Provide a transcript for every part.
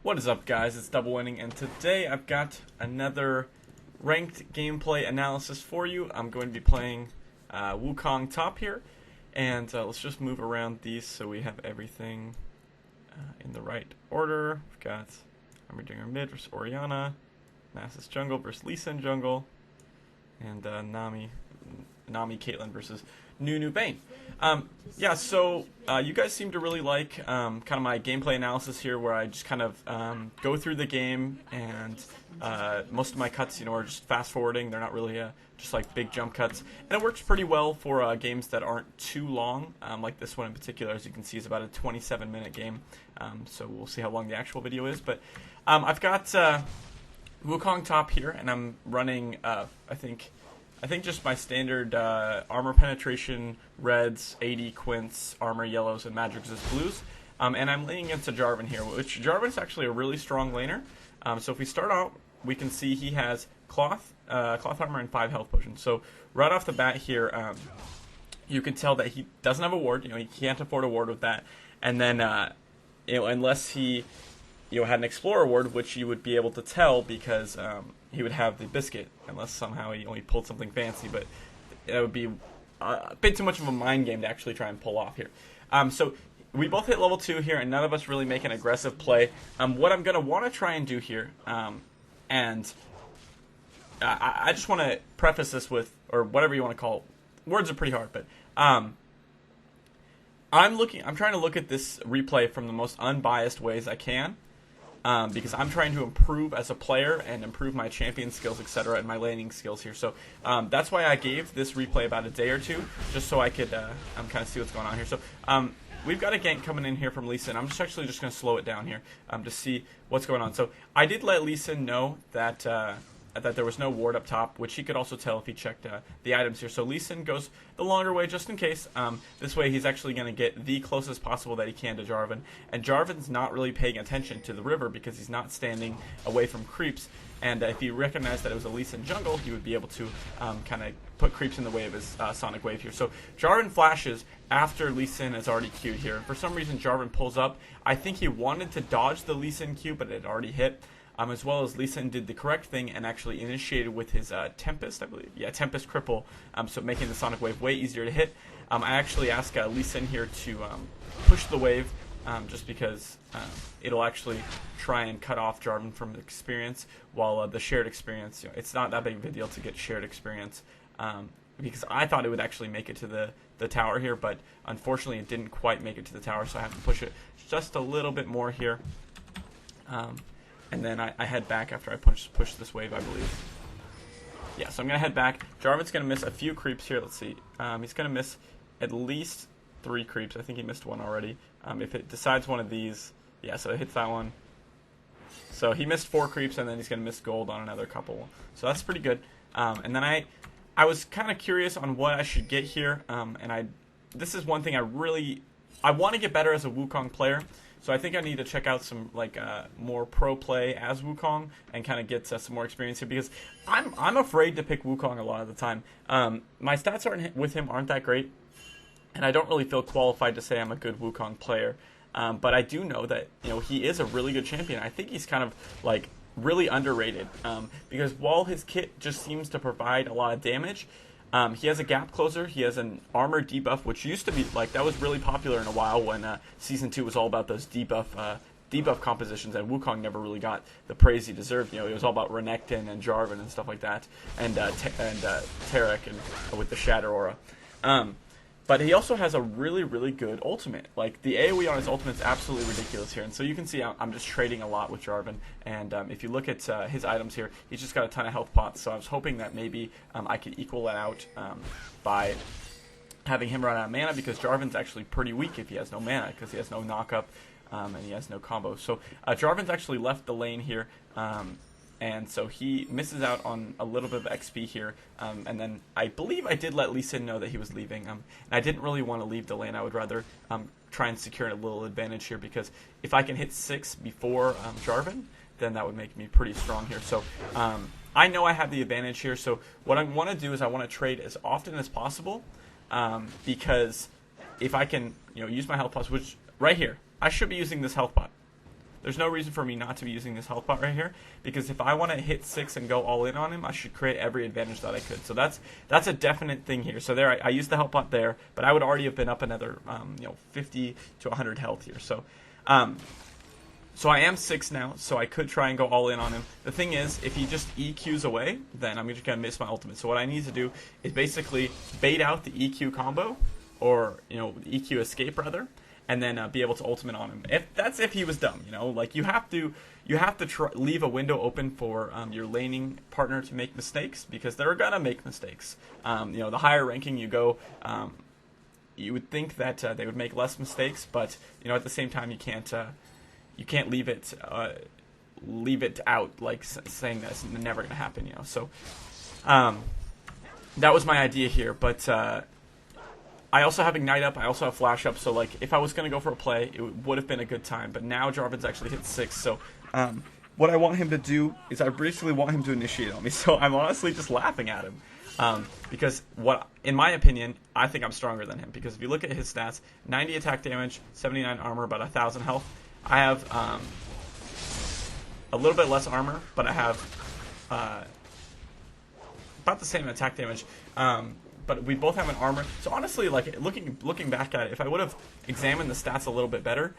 What is up, guys? It's DoubleWinning, and today I've got another ranked gameplay analysis for you. I'm going to be playing Wukong top here, and let's just move around these so we have everything in the right order. We've got Heimerdinger mid versus Orianna, Nasus jungle versus Lee Sin jungle, and Nami Caitlyn versus Nunu Bane. Yeah, so you guys seem to really like kind of my gameplay analysis here, where I just kind of go through the game, and most of my cuts, are just fast forwarding. They're not really just like big jump cuts, and it works pretty well for games that aren't too long, like this one in particular. As you can see, is about a 27-minute game, so we'll see how long the actual video is. But I've got Wukong top here, and I'm running I think just my standard armor penetration reds, 80 quints, armor yellows, and magic resist blues. And I'm laning against a Jarvan here, which Jarvan's actually a really strong laner. So if we start out, we can see he has cloth armor, and 5 health potions. So right off the bat here, you can tell that he doesn't have a ward. He can't afford a ward with that. And then, unless he had an explorer ward, which you would be able to tell because he would have the biscuit, unless somehow he only pulled something fancy, but it would be a bit too much of a mind game to actually try and pull off here. So we both hit level 2 here, and none of us really make an aggressive play. What I'm going to want to try and do here, and I just want to preface this with, or whatever you want to call it, words are pretty hard, but I'm trying to look at this replay from the most unbiased ways I can. Because I'm trying to improve as a player and improve my champion skills, etc., and my laning skills here. So that's why I gave this replay about a day or two, just so I could kind of see what's going on here. So we've got a gank coming in here from Lee Sin. I'm actually just going to slow it down here to see what's going on. So I did let Lee Sin know that there was no ward up top, which he could also tell if he checked the items here. So Lee Sin goes the longer way just in case. This way he's actually going to get the closest possible that he can to Jarvan. And Jarvan's not really paying attention to the river because he's not standing away from creeps. And if he recognized that it was a Lee Sin jungle, he would be able to kind of put creeps in the way of his Sonic Wave here. So Jarvan flashes after Lee Sin is already queued here. And for some reason Jarvan pulls up. I think he wanted to dodge the Lee Sin Q, but it had already hit. As well as Lee Sin did the correct thing and actually initiated with his Tempest, I believe. Yeah, Tempest Cripple, so making the Sonic Wave way easier to hit. I actually asked Lee Sin here to push the wave, just because it'll actually try and cut off Jarvan from the experience, while the shared experience, it's not that big of a deal to get shared experience, because I thought it would actually make it to the tower here, but unfortunately it didn't quite make it to the tower, so I have to push it just a little bit more here. And then I head back after I push this wave, I believe. Yeah, so I'm going to head back. Jarvan's going to miss a few creeps here. Let's see. He's going to miss at least 3 creeps. I think he missed one already. If it decides one of these, yeah, so it hits that one. So he missed 4 creeps, and then he's going to miss gold on another couple. So that's pretty good. And then I was kind of curious on what I should get here. This is one thing I want to get better as a Wukong player. So I think I need to check out some more pro play as Wukong and kind of get some more experience here, because I'm afraid to pick Wukong a lot of the time. My stats with him aren't that great, and I don't really feel qualified to say I'm a good Wukong player. But I do know that he is a really good champion. I think he's kind of really underrated, because while his kit just seems to provide a lot of damage, he has a gap closer. He has an armor debuff, which used to be that was really popular in a while when Season 2 was all about those debuff compositions, and Wukong never really got the praise he deserved. It was all about Renekton and Jarvan and stuff like that, and Tarek and with the Shatter Aura. But he also has a really, really good ultimate. The AoE on his ultimate is absolutely ridiculous here. And so you can see I'm just trading a lot with Jarvan. And if you look at his items here, he's just got a ton of health pots. So I was hoping that maybe I could equal that out by having him run out of mana, because Jarvan's actually pretty weak if he has no mana, because he has no knockup and he has no combo. So Jarvan's actually left the lane here. And so he misses out on a little bit of XP here. And then I believe I did let Lee Sin know that he was leaving. And I didn't really want to leave the lane. I would rather try and secure a little advantage here, because if I can hit 6 before Jarvan, then that would make me pretty strong here. So I know I have the advantage here. So what I want to do is I want to trade as often as possible, because if I can use my health pots, which right here, I should be using this health pot. there's no reason for me not to be using this health pot right here, because if I want to hit 6 and go all in on him, I should create every advantage that I could. So that's a definite thing here. So there, I used the health pot there, but I would already have been up another 50 to 100 health here. So so I am 6 now, so I could try and go all in on him. The thing is, if he just EQs away, then I'm just going to miss my ultimate. So what I need to do is basically bait out the EQ combo, or EQ escape rather, and then be able to ultimate on him. If he was dumb, like you have to leave a window open for your laning partner to make mistakes, because they're gonna make mistakes. The higher ranking you go, you would think that they would make less mistakes, but at the same time you can't leave it out, like saying that's never gonna happen. So that was my idea here, but I also have Ignite up, I also have Flash up, so like if I was going to go for a play, it would have been a good time, but now Jarvan's actually hit 6, so what I want him to do is I basically want him to initiate on me, so I'm honestly just laughing at him, because in my opinion, I think I'm stronger than him, because if you look at his stats, 90 attack damage, 79 armor, about 1,000 health. I have a little bit less armor, but I have about the same attack damage, but we both have an armor. So honestly, like looking back at it, if I would have examined the stats a little bit better,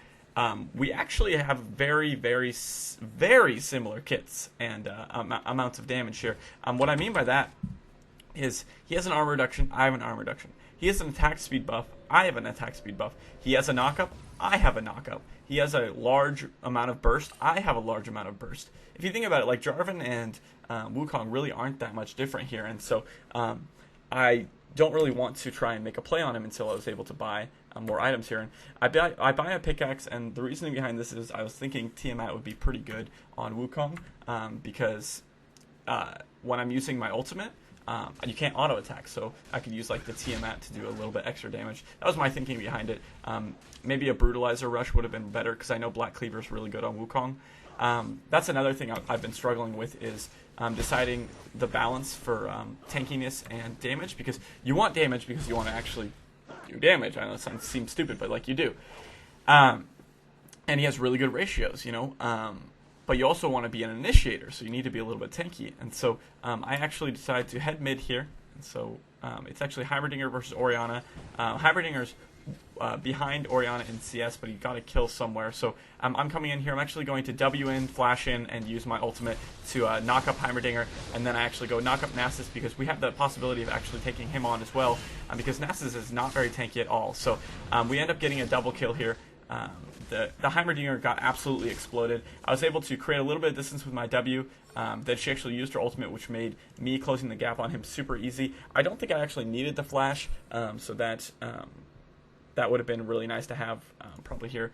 we actually have very, very, very similar kits and amounts of damage here. What I mean by that is he has an armor reduction, I have an armor reduction. He has an attack speed buff, I have an attack speed buff. He has a knockup, I have a knockup. He has a large amount of burst, I have a large amount of burst. If you think about it, like Jarvan and Wukong really aren't that much different here, and so I don't really want to try and make a play on him until I was able to buy more items here. And I buy a pickaxe, and the reasoning behind this is I was thinking Tiamat would be pretty good on Wukong, because when I'm using my ultimate, you can't auto attack, so I could use like the Tiamat to do a little bit extra damage. That was my thinking behind it. Maybe a Brutalizer Rush would have been better, because I know Black Cleaver is really good on Wukong. That's another thing I've been struggling with, is deciding the balance for tankiness and damage, because you want damage because you want to actually do damage. I know it seems stupid, but like you do. And he has really good ratios, but you also want to be an initiator, so you need to be a little bit tanky. And so I actually decided to head mid here. And so it's actually Heimerdinger versus Orianna. Heimerdinger's behind Orianna in CS, but he got a kill somewhere. So I'm coming in here. I'm actually going to W in, flash in, and use my ultimate to knock up Heimerdinger, and then I actually go knock up Nasus, because we have the possibility of actually taking him on as well, because Nasus is not very tanky at all. So we end up getting a double kill here. The Heimerdinger got absolutely exploded. I was able to create a little bit of distance with my W. That she actually used her ultimate, which made me closing the gap on him super easy. I don't think I actually needed the flash, so that would have been really nice to have probably here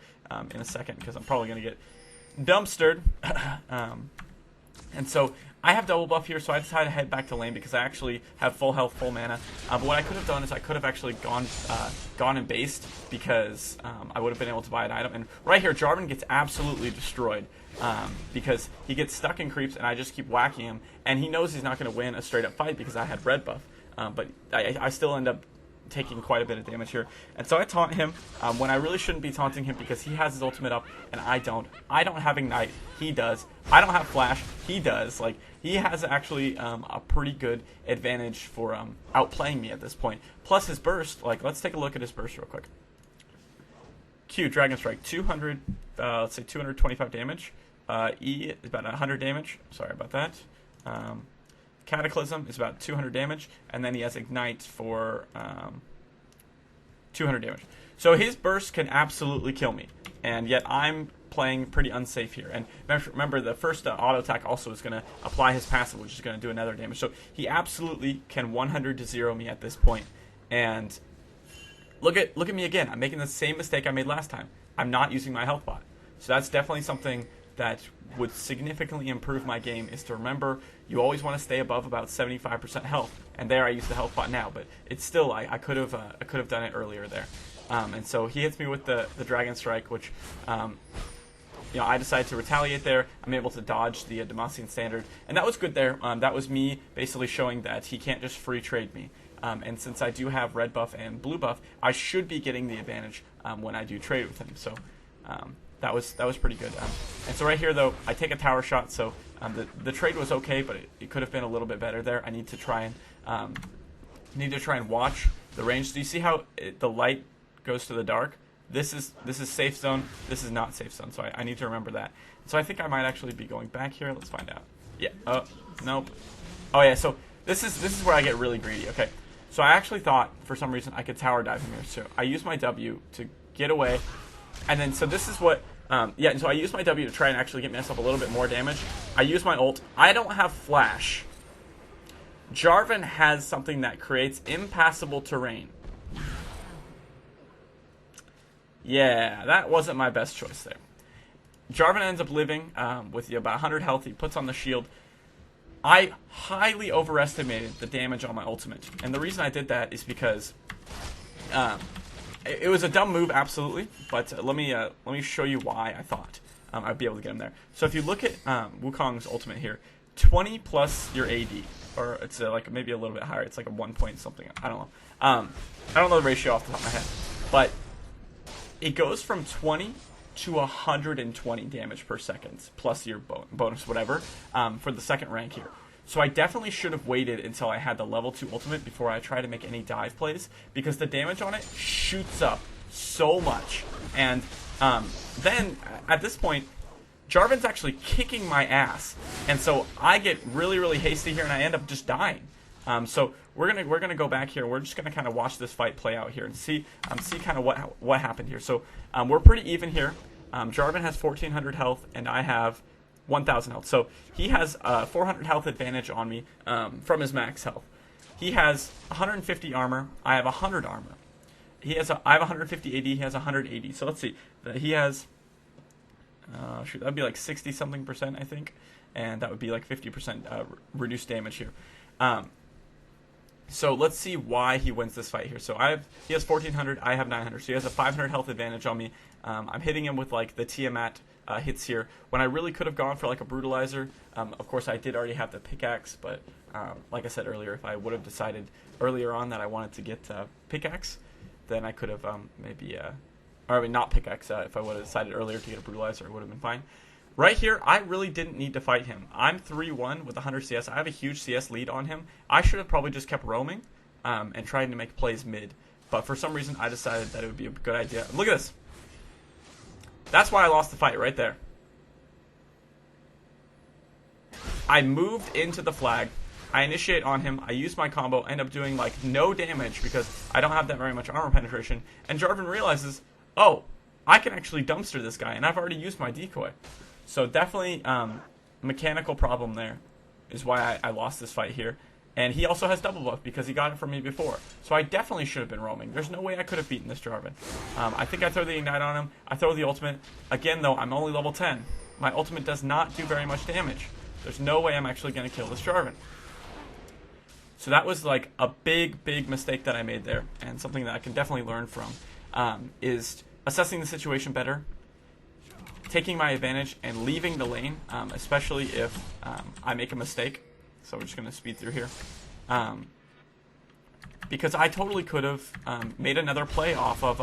in a second, because I'm probably going to get dumpstered. And so I have double buff here, so I decided to head back to lane because I actually have full health, full mana. But what I could have done is I could have actually gone and based, because I would have been able to buy an item. And right here, Jarvan gets absolutely destroyed because he gets stuck in creeps, and I just keep whacking him. And he knows he's not going to win a straight-up fight because I had red buff. But I still end up taking quite a bit of damage here. And so I taunt him when I really shouldn't be taunting him, because he has his ultimate up and I don't. I don't have Ignite, he does. I don't have Flash, he does. Like, he has actually a pretty good advantage for outplaying me at this point. Plus his burst, like, let's take a look at his burst real quick. Q, Dragon Strike, 200, let's say 225 damage. E is about 100 damage, sorry about that. Cataclysm is about 200 damage, and then he has Ignite for 200 damage. So his burst can absolutely kill me, and yet I'm playing pretty unsafe here. And remember, the first auto attack also is going to apply his passive, which is going to do another damage. So he absolutely can 100 to 0 me at this point. And look at me again. I'm making the same mistake I made last time. I'm not using my health bot. So that's definitely something that would significantly improve my game, is to remember you always want to stay above about 75% health. And there I use the health bot now, but it's still, I could have done it earlier there. And so he hits me with the Dragon Strike, which I decided to retaliate there. I'm able to dodge the Demacian Standard, and that was good there. That was me basically showing that he can't just free trade me. And since I do have red buff and blue buff, I should be getting the advantage when I do trade with him. So that was pretty good. And so right here, though, I take a tower shot, so the trade was okay, but it could have been a little bit better there. I need to try and watch the range. Do you see how the light goes to the dark? This is safe zone. This is not safe zone, so I need to remember that. So I think I might actually be going back here. Let's find out. Yeah. Oh, nope. Oh yeah. So this is where I get really greedy. Okay. So I actually thought for some reason I could tower dive him here. So I use my W to get away, and then so this is what. Yeah. So I use my W to try and actually get myself a little bit more damage. I use my ult. I don't have flash. Jarvan has something that creates impassable terrain. Yeah, that wasn't my best choice there. Jarvan ends up living with about 100 health. He puts on the shield. I highly overestimated the damage on my ultimate. And the reason I did that is because it was a dumb move, absolutely. But let me show you why I thought I'd be able to get him there. So if you look at Wukong's ultimate here, 20 plus your AD. Or it's like maybe a little bit higher. It's like a 1 point something. I don't know. I don't know the ratio off the top of my head. But it goes from 20 to 120 damage per second, plus your bonus, whatever, for the second rank here. So I definitely should have waited until I had the level 2 ultimate before I try to make any dive plays, because the damage on it shoots up so much. And then, at this point, Jarvan's actually kicking my ass. And so I get really, really hasty here, and I end up just dying. So we're gonna go back here. We're just gonna kind of watch this fight play out here and see kind of what happened here. So we're pretty even here. Jarvan has 1,400 health and I have 1,000 health. So he has 400 health advantage on me from his max health. He has 150 armor. I have 100 armor. I have 150 AD. He has 180. So let's see. He has shoot, that'd be like 60 something percent, I think, and that would be like 50% reduced damage here. So let's see why he wins this fight here. So he has 1,400, I have 900. So he has a 500 health advantage on me. I'm hitting him with like the Tiamat hits here, when I really could have gone for like a brutalizer. Of course, I did already have the pickaxe, but like I said earlier, if I would have decided earlier on that I wanted to get pickaxe, then I could have maybe, or I mean not pickaxe, if I would have decided earlier to get a brutalizer, it would have been fine. Right here, I really didn't need to fight him. I'm 3-1 with 100 CS. I have a huge CS lead on him. I should have probably just kept roaming and trying to make plays mid. But for some reason, I decided that it would be a good idea. Look at this. That's why I lost the fight right there. I moved into the flag. I initiate on him. I use my combo. End up doing like no damage because I don't have that very much armor penetration. And Jarvan realizes, oh, I can actually dumpster this guy. And I've already used my decoy. So definitely mechanical problem there is why I lost this fight here. And he also has double buff because he got it from me before. So I definitely should have been roaming. There's no way I could have beaten this Jarvan. I think I throw the Ignite on him. I throw the ultimate. Again, though, I'm only level 10. My ultimate does not do very much damage. There's no way I'm actually going to kill this Jarvan. So that was like a big, big mistake that I made there. And something that I can definitely learn from is assessing the situation better, taking my advantage and leaving the lane, especially if I make a mistake. So we're just going to speed through here. Because I totally could have made another play off of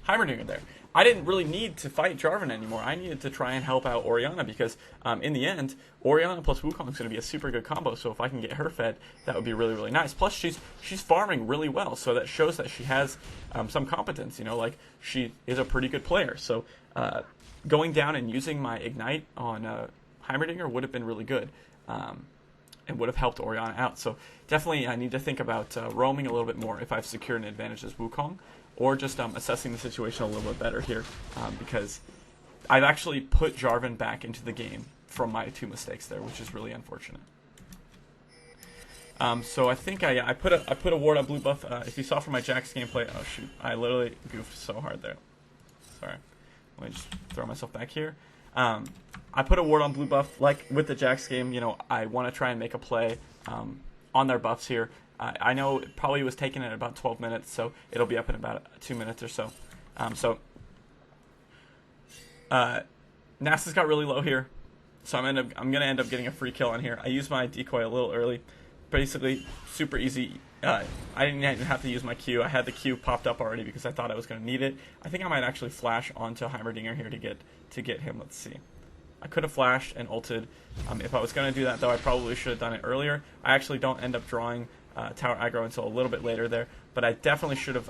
Heimerdinger there. I didn't really need to fight Jarvan anymore. I needed to try and help out Orianna because in the end, Orianna plus Wukong is going to be a super good combo. So if I can get her fed, that would be really, really nice. Plus, she's farming really well, so that shows that she has some competence. You know, like she is a pretty good player. So going down and using my Ignite on Heimerdinger would have been really good. And would have helped Orianna out. So definitely I need to think about roaming a little bit more if I've secured an advantage as Wukong, or just assessing the situation a little bit better here, because I've actually put Jarvan back into the game from my 2 mistakes there, which is really unfortunate. So I think I put a ward on blue buff. If you saw from my Jax gameplay, oh shoot, I literally goofed so hard there. Sorry, let me just throw myself back here. I put a ward on blue buff, like with the Jax game. You know, I want to try and make a play on their buffs here. I know it probably was taken at about 12 minutes, so it'll be up in about 2 minutes or so. Nasa's got really low here, so I'm gonna end up getting a free kill on here. I used my decoy a little early. Basically, super easy. I didn't even have to use my Q. I had the Q popped up already because I thought I was going to need it. I think I might actually flash onto Heimerdinger here to get him. Let's see. I could have flashed and ulted. If I was going to do that, though, I probably should have done it earlier. I actually don't end up drawing tower aggro until a little bit later there, but I definitely should have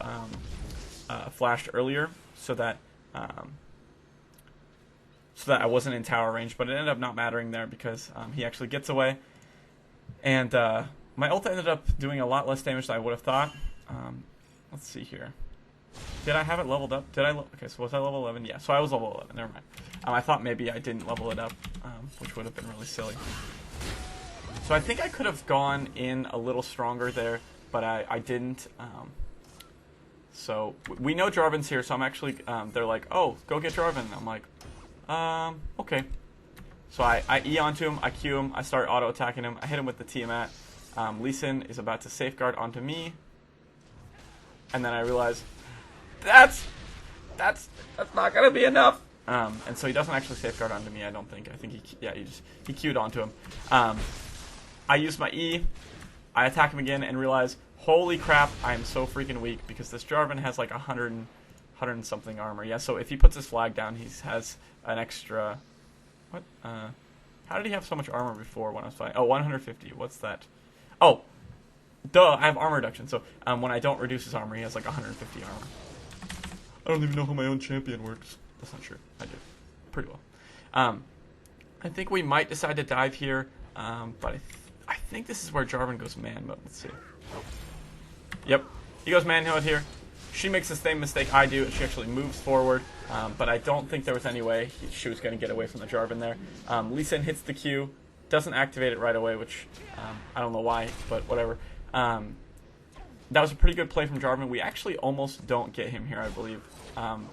flashed earlier so that I wasn't in tower range. But it ended up not mattering there because he actually gets away, and my ult ended up doing a lot less damage than I would have thought. Let's see here. Did I have it leveled up? Did I? Okay, so was I level 11? Yeah, so I was level 11. Never mind. I thought maybe I didn't level it up, which would have been really silly. So I think I could have gone in a little stronger there, but I didn't. So we know Jarvan's here, so I'm actually, they're like, oh, go get Jarvan. I'm like, okay. So I E onto him, I Q him, I start auto-attacking him, I hit him with the Tiamat. Lee Sin is about to safeguard onto me, and then I realize, that's not gonna be enough. And so he doesn't actually safeguard onto me, I don't think. I think he Q'd onto him. I use my E, I attack him again and realize, holy crap, I am so freaking weak because this Jarvan has like 100 and something armor. Yeah, so if he puts his flag down, he has an extra, what? How did he have so much armor before when I was fighting? Oh, 150, what's that? Oh, duh, I have armor reduction, so when I don't reduce his armor, he has like 150 armor. I don't even know how my own champion works. That's not true. I do. Pretty well. I think we might decide to dive here, but I think this is where Jarvan goes man mode. Let's see. Yep, he goes man mode here. She makes the same mistake I do. She actually moves forward, but I don't think there was any way she was going to get away from the Jarvan there. Lee Sin hits the Q, doesn't activate it right away, which I don't know why, but whatever. That was a pretty good play from Jarvan. We actually almost don't get him here, I believe.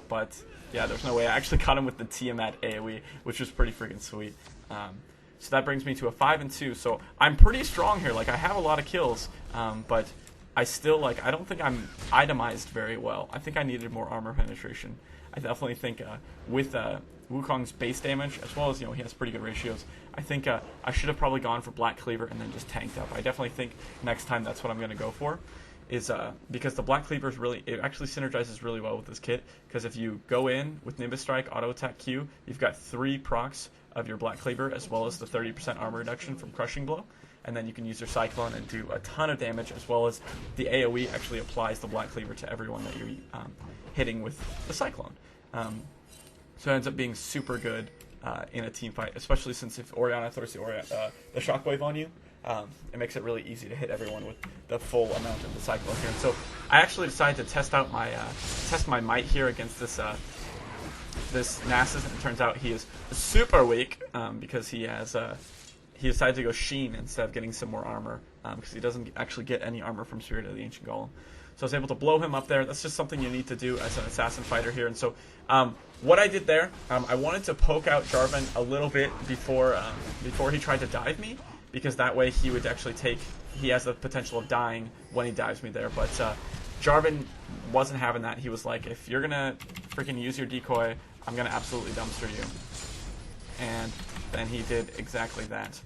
But yeah, there's no way. I actually caught him with the Tiamat AoE, which was pretty freaking sweet. So that brings me to a 5-2. So I'm pretty strong here. Like, I have a lot of kills, but I still, like, I don't think I'm itemized very well. I think I needed more armor penetration. I definitely think with Wukong's base damage, as well as, you know, he has pretty good ratios, I think I should have probably gone for Black Cleaver and then just tanked up. I definitely think next time that's what I'm going to go for, is because the Black Cleaver is really, it actually synergizes really well with this kit, because if you go in with Nimbus Strike, Auto Attack Q, you've got 3 procs of your Black Cleaver, as well as the 30% armor reduction from Crushing Blow, and then you can use your Cyclone and do a ton of damage, as well as the AoE actually applies the Black Cleaver to everyone that you're hitting with the Cyclone. So it ends up being super good in a team fight, especially since if Orianna throws the Shockwave on you, it makes it really easy to hit everyone with the full amount of the Cyclone here. And so I actually decided to test out my test my might here against this Nasus, and it turns out he is super weak because he has he decided to go Sheen instead of getting some more armor, because he doesn't actually get any armor from Spirit of the Ancient Golem. So I was able to blow him up there. That's just something you need to do as an assassin fighter here. And so what I did there, I wanted to poke out Jarvan a little bit before he tried to dive me, because that way he would actually he has the potential of dying when he dives me there. But Jarvan wasn't having that. He was like, if you're going to freaking use your decoy, I'm going to absolutely dumpster you. And then he did exactly that.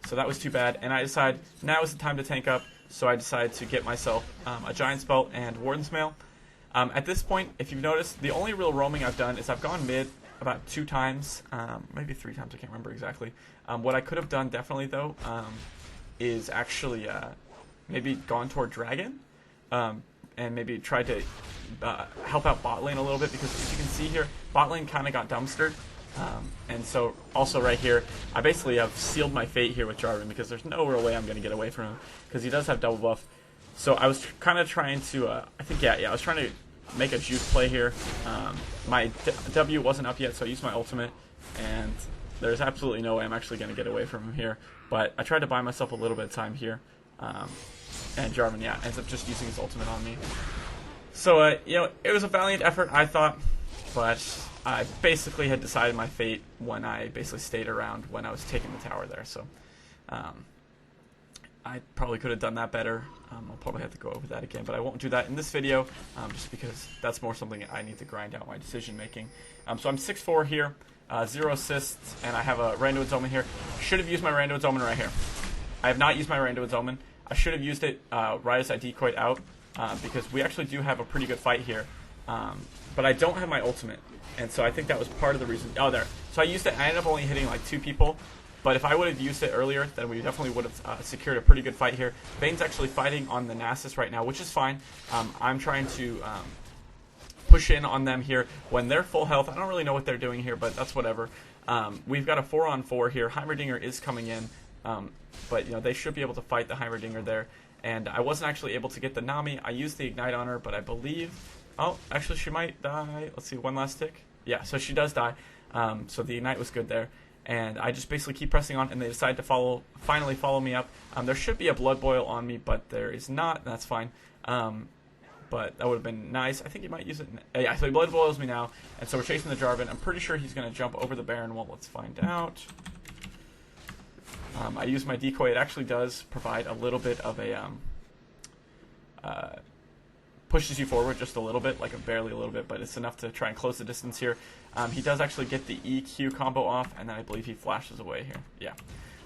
So that was too bad. And I decided now is the time to tank up. So I decided to get myself a Giant's Belt and Warden's Mail. At this point, if you've noticed, the only real roaming I've done is I've gone mid about 2 times, maybe 3 times, I can't remember exactly. What I could have done definitely, though, is actually maybe gone toward Dragon, and maybe tried to help out bot lane a little bit, because as you can see here, bot lane kind of got dumpstered. And so also right here, I basically have sealed my fate here with Jarvan, because there's no real way I'm going to get away from him, because he does have double buff. So I was kind of trying to, I was trying to make a juke play here. My W wasn't up yet, so I used my ultimate, and there's absolutely no way I'm actually going to get away from him here. But I tried to buy myself a little bit of time here, and Jarvan, ends up just using his ultimate on me. So, it was a valiant effort, I thought, but I basically had decided my fate when I basically stayed around when I was taking the tower there. So I probably could have done that better. I'll probably have to go over that again, but I won't do that in this video, just because that's more something I need to grind out my decision making. So I'm 6'4" here, 0 assists, and I have a Randuin's Omen here. Should have used my Randuin's Omen right here. I have not used my Randuin's Omen. I should have used it right as I decoyed out because we actually do have a pretty good fight here. But I don't have my ultimate, and so I think that was part of the reason. Oh, there. So I used it. I ended up only hitting like 2 people. But if I would have used it earlier, then we definitely would have secured a pretty good fight here. Vayne's actually fighting on the Nasus right now, which is fine. I'm trying to push in on them here when they're full health. I don't really know what they're doing here, but that's whatever. We've got a 4-on-4 here. Heimerdinger is coming in, but you know they should be able to fight the Heimerdinger there. And I wasn't actually able to get the Nami. I used the Ignite on her, but I believe... Oh, actually she might die. Let's see, one last tick. Yeah, so she does die. So the Ignite was good there. And I just basically keep pressing on, and they decide to finally follow me up. There should be a Blood Boil on me, but there is not, and that's fine. But that would have been nice. I think he might use it. Yeah, so he Blood Boils me now, and so we're chasing the Jarvan. I'm pretty sure he's going to jump over the Baron wall. Let's find out. I use my decoy. It actually does provide a little bit of a... pushes you forward just a little bit, like barely a little bit, but it's enough to try and close the distance here. He does actually get the EQ combo off, and then I believe he flashes away here. Yeah.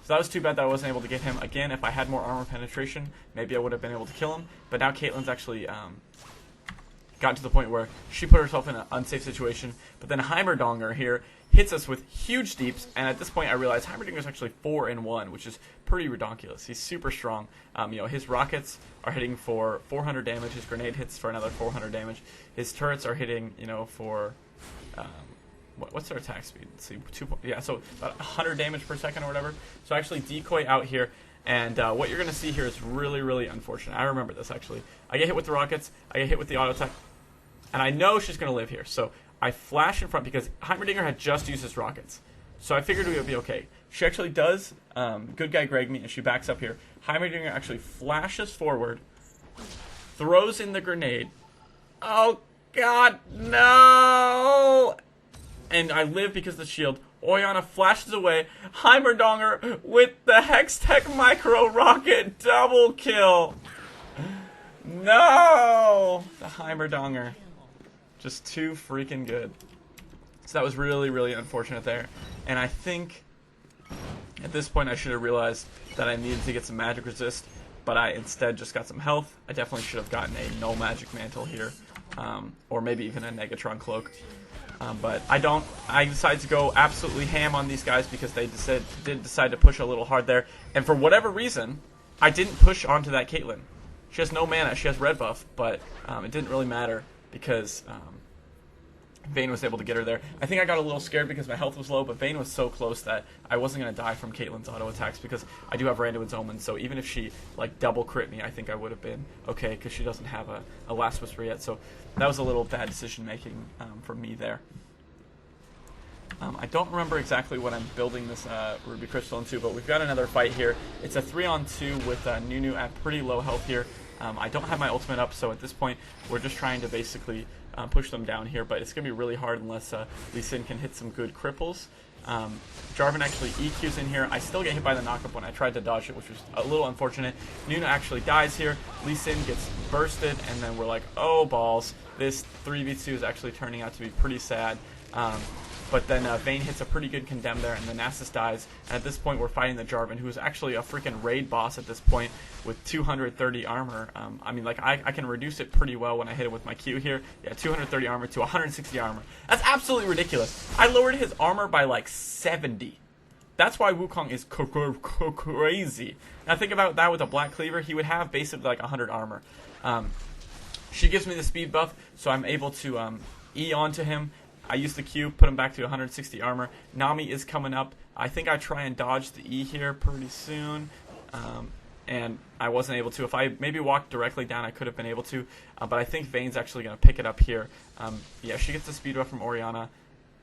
So that was too bad that I wasn't able to get him. Again, if I had more armor penetration, maybe I would have been able to kill him. But now Caitlyn's actually gotten to the point where she put herself in an unsafe situation. But then Heimerdinger here hits us with huge deeps, and at this point I realize Heimerdinger is actually 4-in-1, which is pretty redonkulous. He's super strong. You know, his rockets are hitting for 400 damage. His grenade hits for another 400 damage. His turrets are hitting, you know, for what's their attack speed? Let's see, yeah, so about 100 damage per second or whatever. So I actually decoy out here, and what you're going to see here is really, really unfortunate. I remember this actually. I get hit with the rockets. I get hit with the auto attack, and I know she's going to live here. So I flash in front because Heimerdinger had just used his rockets. So I figured we would be okay. She actually does good guy Greg me, and she backs up here. Heimerdinger actually flashes forward, throws in the grenade. Oh, God, no! And I live because of the shield. Orianna flashes away. Heimerdinger with the Hextech Micro Rocket double kill. No! The Heimerdinger. Just too freaking good. So that was really, really unfortunate there. And I think at this point I should have realized that I needed to get some magic resist, but I instead just got some health. I definitely should have gotten a no magic mantle here, or maybe even a Negatron cloak. But I don't. I decided to go absolutely ham on these guys because they did decide to push a little hard there. And for whatever reason, I didn't push onto that Caitlyn. She has no mana. She has red buff, but it didn't really matter because Vayne was able to get her there. I think I got a little scared because my health was low, but Vayne was so close that I wasn't going to die from Caitlyn's auto attacks because I do have Randuin's Omen, so even if she like double crit me, I think I would have been okay because she doesn't have a Last Whisper yet. So that was a little bad decision making for me there. I don't remember exactly what I'm building this Ruby Crystal into, but we've got another fight here. It's a 3-on-2 with Nunu at pretty low health here. I don't have my ultimate up, so at this point we're just trying to basically push them down here, but it's going to be really hard unless Lee Sin can hit some good cripples. Jarvan actually EQs in here. I still get hit by the knockup when I tried to dodge it, which was a little unfortunate. Nunu actually dies here. Lee Sin gets bursted, and then we're like, oh balls. This 3v2 is actually turning out to be pretty sad. But then Vayne hits a pretty good condemn there, and the Nasus dies. And at this point, we're fighting the Jarvan, who is actually a freaking raid boss at this point with 230 armor. I mean, like, I can reduce it pretty well when I hit it with my Q here. Yeah, 230 armor to 160 armor. That's absolutely ridiculous. I lowered his armor by, like, 70. That's why Wukong is crazy. Now, think about that with a Black Cleaver. He would have basically, like, 100 armor. She gives me the speed buff, so I'm able to E onto him. I use the Q, put him back to 160 armor. Nami is coming up. I think I try and dodge the E here pretty soon. And I wasn't able to. If I maybe walked directly down, I could have been able to. But I think Vayne's actually going to pick it up here. Yeah, she gets the speed buff from Orianna.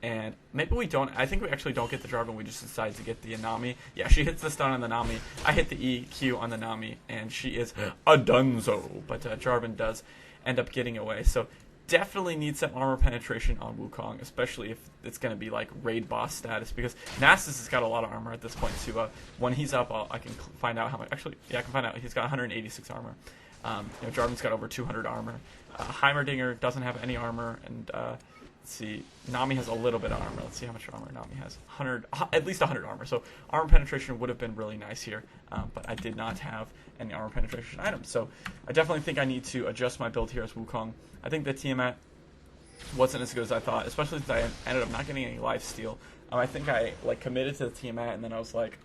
And maybe we don't. I think we actually don't get the Jarvan. We just decide to get the Nami. Yeah, she hits the stun on the Nami. I hit the EQ on the Nami. And she is a dunzo. But Jarvan does end up getting away. So definitely need some armor penetration on Wukong, especially if it's going to be like raid boss status, because Nasus has got a lot of armor at this point too. When he's up, I can find out how much. Actually, yeah, I can find out. He's got 186 armor. You know, Jarvan's got over 200 armor. Heimerdinger doesn't have any armor, and Let's see. Nami has a little bit of armor. Let's see how much armor Nami has. 100, at least 100 armor. So armor penetration would have been really nice here, but I did not have any armor penetration items. So I definitely think I need to adjust my build here as Wukong. I think the Tiamat wasn't as good as I thought, especially since I ended up not getting any lifesteal. I think I committed to the Tiamat, and then I was like,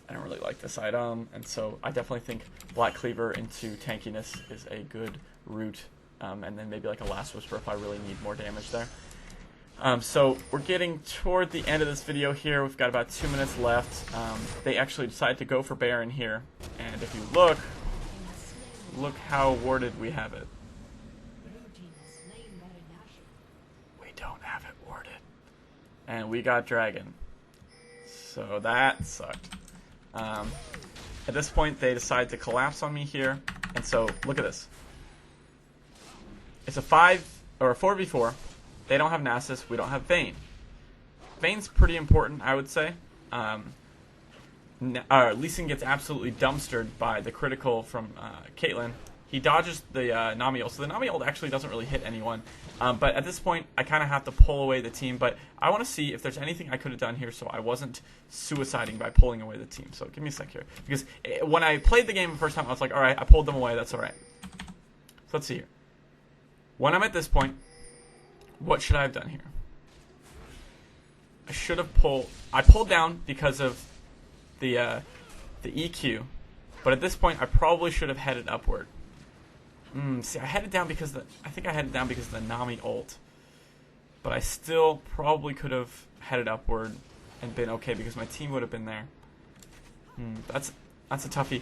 I don't really like this item, and so I definitely think Black Cleaver into tankiness is a good route, and then maybe like a Last Whisper if I really need more damage there. So we're getting toward the end of this video here. We've got about 2 minutes left. They actually decided to go for Baron here, and if you look how warded we have it. We don't have it warded. And we got Dragon. So that sucked. At this point, they decide to collapse on me here, and so look at this. It's a 4v4. They don't have Nasus. We don't have Vayne. Vayne's pretty important, I would say. Lee Sin gets absolutely dumpstered by the critical from Caitlyn. He dodges the Nami ult, so the Nami ult actually doesn't really hit anyone. But at this point, I kind of have to pull away the team. But I want to see if there's anything I could have done here so I wasn't suiciding by pulling away the team. So give me a sec here. Because when I played the game the first time, I was like, all right, I pulled them away. That's all right. So let's see here. When I'm at this point, what should I have done here? I should have pulled... I pulled down because of the EQ. But at this point, I probably should have headed upward. See, I headed down because I think I headed down because of the Nami ult. But I still probably could have headed upward and been okay because my team would have been there. That's a toughie.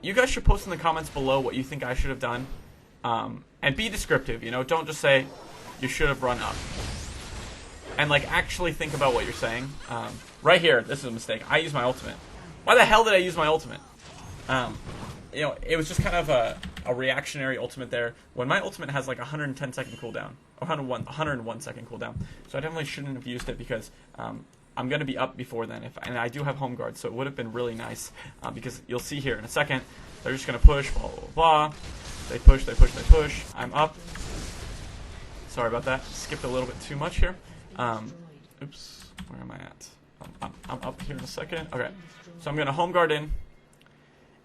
You guys should post in the comments below what you think I should have done. And be descriptive, you know? Don't just say, you should have run up. And, like, actually think about what you're saying. Right here, this is a mistake. I used my ultimate. Why the hell did I use my ultimate? You know, it was just kind of a reactionary ultimate there, when my ultimate has like 110 second cooldown, or 101 second cooldown. So I definitely shouldn't have used it because I'm going to be up before then, and I do have home guard, so it would have been really nice, because you'll see here in a second, they're just going to push, blah, blah, blah. They push, they push, they push. I'm up. Sorry about that. Skipped a little bit too much here. Oops, where am I at? I'm up here in a second. Okay, so I'm going to home guard in.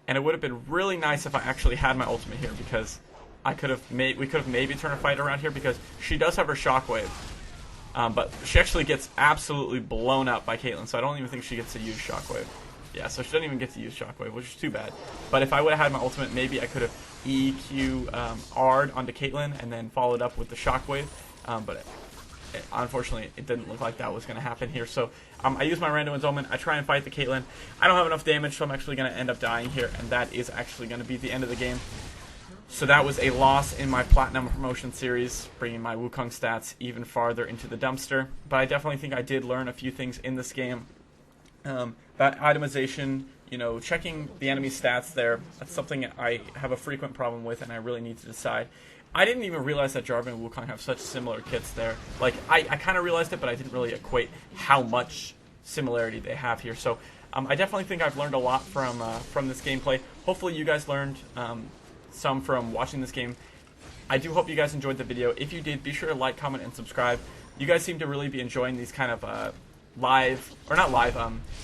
And it would have been really nice if I actually had my ultimate here, because we could have maybe turned a fight around here, because she does have her shockwave. But she actually gets absolutely blown up by Caitlyn, so I don't even think she gets to use shockwave. Yeah, so she doesn't even get to use shockwave, which is too bad. But if I would have had my ultimate, maybe I could have R'd onto Caitlyn and then followed up with the shockwave. But unfortunately, it didn't look like that was going to happen here. So I use my Random Omen. I try and fight the Caitlyn. I don't have enough damage, so I'm actually going to end up dying here, and that is actually going to be the end of the game. So that was a loss in my Platinum Promotion Series, bringing my Wukong stats even farther into the dumpster. But I definitely think I did learn a few things in this game. That itemization, you know, checking the enemy stats there, that's something I have a frequent problem with, and I really need to decide. I didn't even realize that Jarvan and Wukong have such similar kits there. Like, I kind of realized it, but I didn't really equate how much similarity they have here. So I definitely think I've learned a lot from this gameplay. Hopefully you guys learned some from watching this game. I do hope you guys enjoyed the video. If you did, be sure to like, comment, and subscribe. You guys seem to really be enjoying these kind of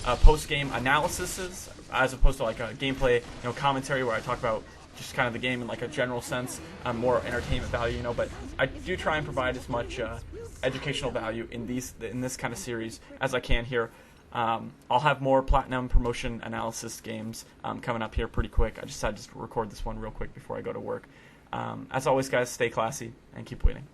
post-game analyses, as opposed to like a gameplay, you know, commentary where I talk about just kind of the game in like a general sense, more entertainment value, you know. But I do try and provide as much educational value in this kind of series as I can here. I'll have more Platinum Promotion analysis games coming up here pretty quick. I decided to record this one real quick before I go to work. As always, guys, stay classy and keep winning.